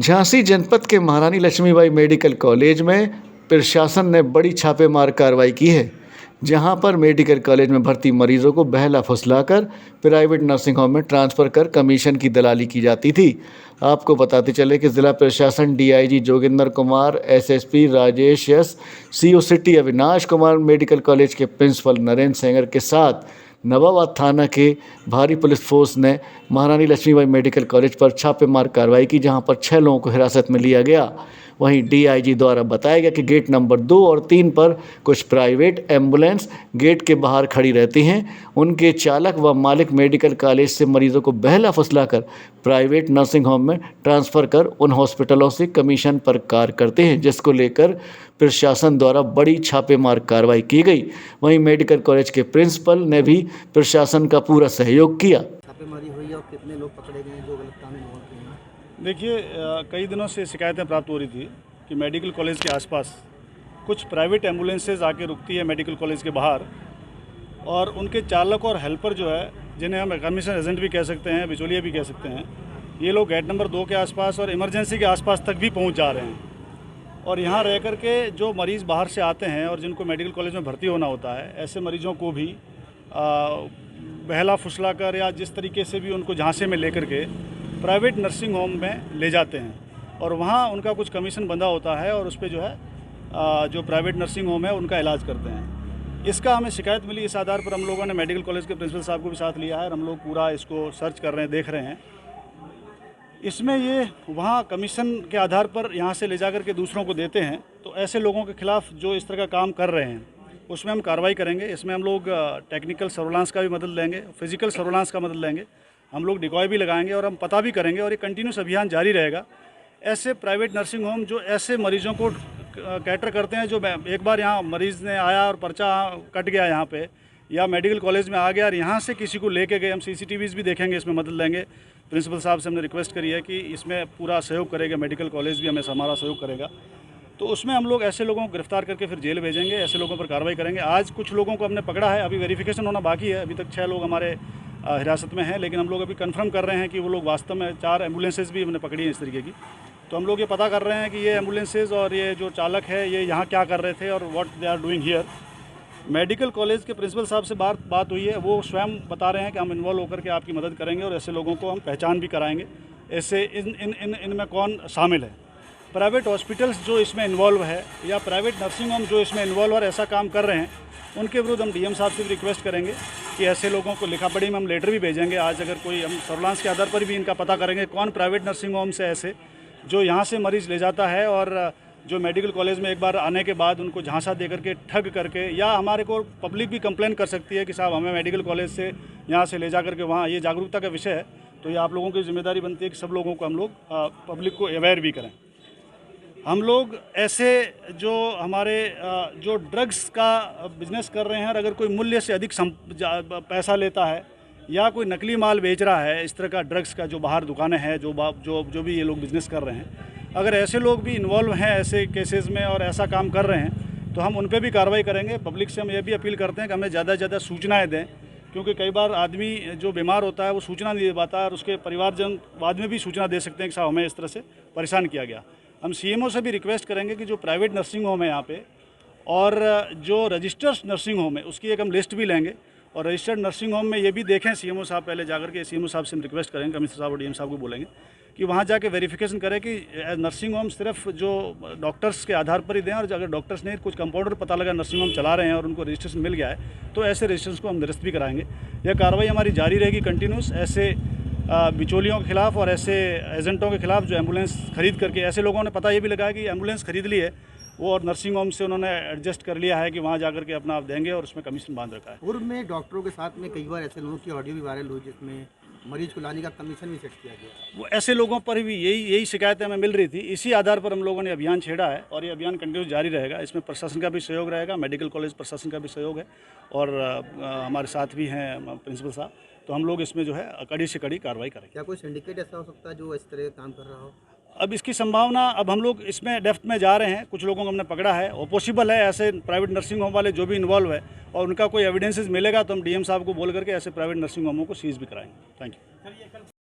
झांसी जनपद के महारानी लक्ष्मीबाई मेडिकल कॉलेज में प्रशासन ने बड़ी छापेमार कार्रवाई की है, जहां पर मेडिकल कॉलेज में भर्ती मरीजों को बहला फुसलाकर प्राइवेट नर्सिंग होम में ट्रांसफ़र कर कमीशन की दलाली की जाती थी। आपको बताते चले कि जिला प्रशासन DIG Joginder Kumar, SSP Rajesh yes, CO city Avinash Kumar, medical college के प्रिंसिपल नरेंद्र सेंगर के साथ नवाबाद थाना के भारी पुलिस फोर्स ने महारानी लक्ष्मीबाई मेडिकल कॉलेज पर छापेमार कार्रवाई की, जहां पर 6 लोगों को हिरासत में लिया गया। वहीं डीआईजी द्वारा बताया गया कि गेट नंबर 2 और 3 पर कुछ प्राइवेट एम्बुलेंस गेट के बाहर खड़ी रहती हैं। उनके चालक व मालिक मेडिकल कॉलेज से मरीजों को बहला फुसलाकर प्राइवेट नर्सिंग होम में ट्रांसफ़र कर उन हॉस्पिटलों से कमीशन पर कार्य करते हैं, जिसको लेकर प्रशासन द्वारा बड़ी छापेमार कार्रवाई की गई। वहीं मेडिकल कॉलेज के प्रिंसिपल ने भी प्रशासन का पूरा सहयोग किया। छापेमारी हुई है और कितने लोग पकड़े गए हैं जो गलत काम में इन्वॉल्व किए हैं? देखिए, कई दिनों से शिकायतें प्राप्त हो रही थी कि मेडिकल कॉलेज के आसपास कुछ प्राइवेट एम्बुलेंसेज आके रुकती है मेडिकल कॉलेज के बाहर, और उनके चालक और हेल्पर जो है, जिन्हें हम कमीशन एजेंट भी कह सकते हैं, बिचौलिया भी कह सकते हैं, ये लोग गेट नंबर 2 के आसपास और इमरजेंसी के आसपास तक भी पहुंच जा रहे हैं। और यहाँ रह कर के जो मरीज़ बाहर से आते हैं और जिनको मेडिकल कॉलेज में भर्ती होना होता है, ऐसे मरीज़ों को भी बहला फुसला कर या जिस तरीके से भी उनको झांसे में लेकर के प्राइवेट नर्सिंग होम में ले जाते हैं, और वहाँ उनका कुछ कमीशन बंधा होता है और उस पर जो है जो प्राइवेट नर्सिंग होम है उनका इलाज करते हैं। इसका हमें शिकायत मिली, इस आधार पर हम लोगों ने मेडिकल कॉलेज के प्रिंसिपल साहब को भी साथ लिया है और हम लोग पूरा इसको सर्च कर रहे हैं, देख रहे हैं। इसमें ये वहाँ कमीशन के आधार पर यहाँ से ले जाकर के दूसरों को देते हैं, तो ऐसे लोगों के खिलाफ़ जो इस तरह का काम कर रहे हैं उसमें हम कार्रवाई करेंगे। इसमें हम लोग टेक्निकल सर्विलांस का भी मदद लेंगे, फिजिकल सर्विलांस का मदद लेंगे, हम लोग डिकॉय भी लगाएंगे और हम पता भी करेंगे, और ये कंटिन्यूस अभियान जारी रहेगा। ऐसे प्राइवेट नर्सिंग होम जो ऐसे मरीजों को कैटर करते हैं, जो एक बार यहाँ मरीज़ ने आया और पर्चा कट गया यहाँ पे, या मेडिकल कॉलेज में आ गया और यहाँ से किसी को लेके गए, हम सीसीटीवीज़ भी देखेंगे, इसमें मदद लेंगे। प्रिंसिपल साहब से हमने रिक्वेस्ट करी है कि इसमें पूरा सहयोग करेगा, मेडिकल कॉलेज भी हमें हमारा सहयोग करेगा। तो उसमें हम लोग ऐसे लोगों को गिरफ्तार करके फिर जेल भेजेंगे, ऐसे लोगों पर कार्रवाई करेंगे। आज कुछ लोगों को हमने पकड़ा है, अभी वेरिफिकेशन होना बाकी है, अभी तक 6 लोग हमारे हिरासत में हैं, लेकिन हम लोग अभी कंफर्म कर रहे हैं कि वो लोग वास्तव में 4 एम्बुलेंसेज भी हमने पकड़ी हैं इस तरीके की। तो हम लोग ये पता कर रहे हैं कि ये एम्बुलेंसेज और ये जो चालक है ये यहाँ क्या कर रहे थे और what they are doing here. Medical college के प्रिंसिपल साहब से बात हुई है, वो स्वयं बता रहे हैं कि हम इन्वॉल्व होकर के आपकी मदद करेंगे और ऐसे लोगों को हम पहचान भी कराएंगे, ऐसे इनमें कौन शामिल है। प्राइवेट हॉस्पिटल्स जो इसमें इन्वॉल्व है या प्राइवेट नर्सिंग होम जो इसमें इन्वॉल्व और ऐसा काम कर रहे हैं, उनके विरुद्ध हम डीएम साहब से भी रिक्वेस्ट करेंगे कि ऐसे लोगों को लिखा पढ़ी में हम लेटर भी भेजेंगे। आज अगर कोई हम सर्विलांस के आधार पर भी इनका पता करेंगे कौन प्राइवेट नर्सिंग होम से ऐसे जो यहाँ से मरीज़ ले जाता है और जो मेडिकल कॉलेज में एक बार आने के बाद उनको झांसा दे करके ठग करके, या हमारे को पब्लिक भी कंप्लेन कर सकती है कि साहब हमें मेडिकल कॉलेज से यहाँ से ले जा करके वहाँ, ये जागरूकता का विषय है। तो ये आप लोगों की जिम्मेदारी बनती है कि सब लोगों को हम लोग पब्लिक को अवेयर भी करें। हम लोग ऐसे जो हमारे जो ड्रग्स का बिजनेस कर रहे हैं और अगर कोई मूल्य से अधिक पैसा लेता है या कोई नकली माल बेच रहा है, इस तरह का ड्रग्स का जो बाहर दुकानें हैं, जो भी ये लोग बिज़नेस कर रहे हैं, अगर ऐसे लोग भी इन्वॉल्व हैं ऐसे केसेस में और ऐसा काम कर रहे हैं, तो हम उन पर भी कार्रवाई करेंगे। पब्लिक से हम ये भी अपील करते हैं कि हमें ज़्यादा से ज़्यादा सूचनाएँ दें, क्योंकि कई बार आदमी जो बीमार होता है वो सूचना नहीं दे पाता है और उसके परिवारजन बाद में भी सूचना दे सकते हैं कि साहब हमें इस तरह से परेशान किया गया। हम सीएमओ से भी रिक्वेस्ट करेंगे कि जो प्राइवेट नर्सिंग होम है यहाँ पे और जो रजिस्टर्ड नर्सिंग होम है उसकी एक हम लिस्ट भी लेंगे, और रजिस्टर्ड नर्सिंग होम में ये भी देखें सीएमओ साहब पहले जाकर के, सीएमओ साहब से हम रिक्वेस्ट करेंगे, कमिश्नर साहब और डीएम साहब को बोलेंगे कि वहाँ जाके वेरिफिकेशन करें कि नर्सिंग होम सिर्फ जो डॉक्टर्स के आधार पर ही दें, और अगर डॉक्टर्स ने कुछ कंपाउंडर पता लगा नर्सिंग होम चला रहे हैं और उनको रजिस्ट्रेशन मिल गया है, तो ऐसे रजिस्ट्रेशन को हम निरस्त भी कराएंगे। यह कार्रवाई हमारी जारी रहेगी कंटिन्यूस, ऐसे बिचौलियों के खिलाफ़ और ऐसे एजेंटों के खिलाफ़ जो एम्बुलेंस खरीद करके, ऐसे लोगों ने पता ये भी लगाया कि एम्बुलेंस खरीद ली है वो और नर्सिंग होम से उन्होंने एडजस्ट कर लिया है कि वहाँ जाकर के अपना आप देंगे और उसमें कमीशन बांध रखा है। पूर्व में डॉक्टरों के साथ में कई बार ऐसे लोगों की ऑडियो भी वायरल हुई जिसमें मरीज को लाने का कमीशन भी सेट किया गया। वो ऐसे लोगों पर भी यही शिकायतें हमें मिल रही थी, इसी आधार पर हम लोगों ने अभियान छेड़ा है और ये अभियान कंटिन्यू जारी रहेगा। इसमें प्रशासन का भी सहयोग रहेगा, मेडिकल कॉलेज प्रशासन का भी सहयोग है, और हमारे साथ भी हैं प्रिंसिपल साहब। तो हम लोग इसमें जो है कड़ी से कड़ी कार्रवाई करेंगे। क्या कोई सिंडिकेट ऐसा हो सकता है जो इस तरह का काम कर रहा हो? अब इसकी संभावना, अब हम लोग इसमें डेप्थ में जा रहे हैं, कुछ लोगों को हमने पकड़ा है, और पॉसिबल है ऐसे प्राइवेट नर्सिंग होम वाले जो भी इन्वॉल्व है और उनका कोई एविडेंसेस मिलेगा तो हम डीएम साहब को बोल करके ऐसे प्राइवेट नर्सिंग होमों को सीज भी कराएंगे। Thank you.